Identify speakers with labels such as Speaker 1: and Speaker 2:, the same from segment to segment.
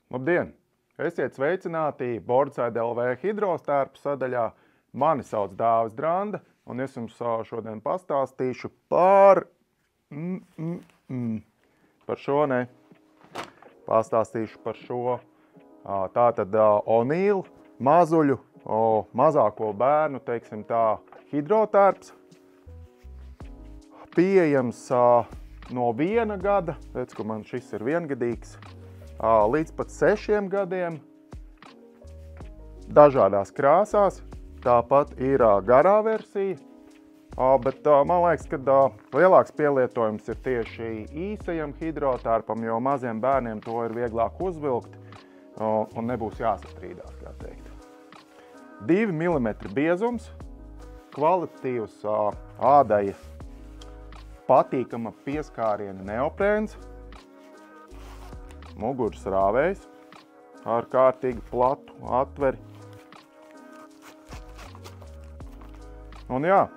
Speaker 1: Labdien! Esiet sveicināti Bordside LV hidrostērpu sadaļā. Mani sauc Dāvis Dranda, un es jums šodien pastāstīšu par šo tātad O'Neill mazuļu, mazāko bērnu, teiksim tā, hidrotērps. Pieejams no 1 gada, redz, ka man šis ir viengadīgs, līdz pat 6 gadiem, dažādās krāsās, tāpat ir garā versija, bet man liekas, ka lielāks pielietojums ir tieši īsajam hidrotērpam, jo maziem bērniem to ir vieglāk uzvilkt un nebūs jāsastrīdās, kā teikt. 2 mm biezums, kvalitatīvs ādai patīkama pieskāriena neoprēns, muguras rāvējs ar kārtīgi platu atveri. Un jā,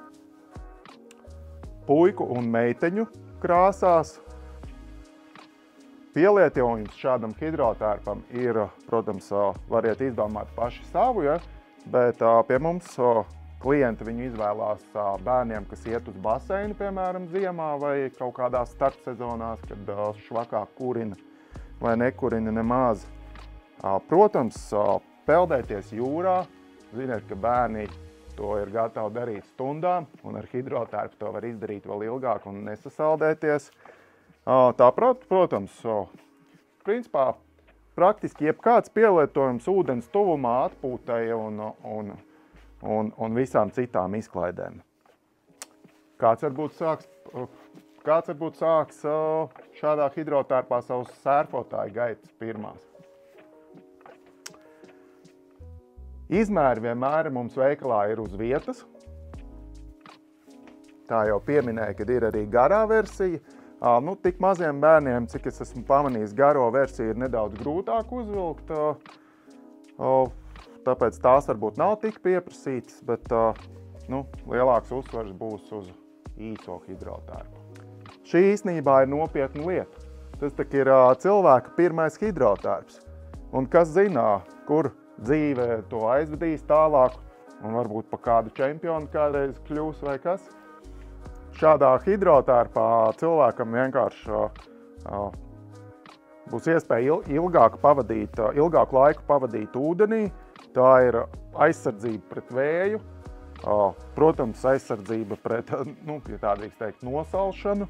Speaker 1: puiku un meiteņu krāsās. Pielietojums šādam hidrotērpam ir, protams, variet izdomāt paši savu, ja? Bet pie mums klienti viņu izvēlās bērniem, kas iet uz baseinu, piemēram, ziemā vai kaut kādās starpsezonās, kad švakāk kurina vai nekurina nemaz. Protams, peldēties jūrā, ziniet, ka bērni to ir gatavi darīt stundām, un ar hidrotērpu to var izdarīt vēl ilgāk un nesasaldēties. Tāpat, protams, principā praktiski jebkāds pielietojums ūdens tuvumā atpūtai un visām citām izklaidēm. Kāds varbūt sāks šādā hidrotērpā savus sērfotāju gaitas pirmās. Izmēri vienmēr mums veikalā ir uz vietas. Tā jau pieminēja, kad ir arī garā versija. Tik maziem bērniem, cik es esmu pamanījis, garo versiju ir nedaudz grūtāk uzvilkt, tāpēc tās varbūt nav tik pieprasītas, bet lielāks uzsvars būs uz īso hidrotērpu. Šī īstenībā ir nopietna lieta. Tas tak ir cilvēka pirmais hidrotērps. Un kas zina, kur dzīve to aizvedīs tālāk, un varbūt pa kādu čempionu kādreiz kļūs vai kas. Šādā hidrotērpā cilvēkam vienkārši būs iespēja ilgāku laiku pavadīt ūdenī. Tā ir aizsardzība pret vēju, protams, aizsardzība pret, ja tā drīkst teikt, nosalšanu.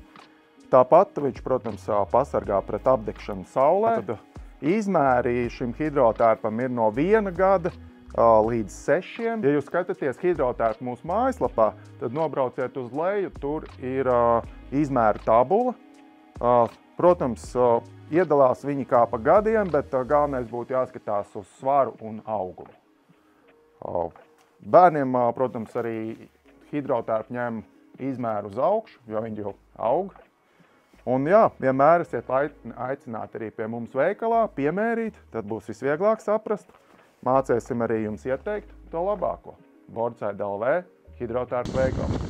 Speaker 1: Tāpat viņš, protams, pasargā pret apdegšanu saulē. Izmēri šim hidrotērpam ir no 1 gada līdz 6. Ja jūs skatāties hidrotērpu mūsu mājaslapā, tad nobrauciet uz leju, tur ir izmēru tabula. Protams, iedalās viņi kā pa gadiem, bet galvenais būtu jāskatās uz svaru un augumu. Bērniem, protams, arī hidrotērpu ņem izmēru uz augšu, jo viņi jau aug. Un jā, vienmēr esiet aicināti arī pie mums veikalā, piemērīt, tad būs visvieglāk saprast. Mācēsim arī jums ieteikt to labāko. Bordside LV hidrotērpu veikalu.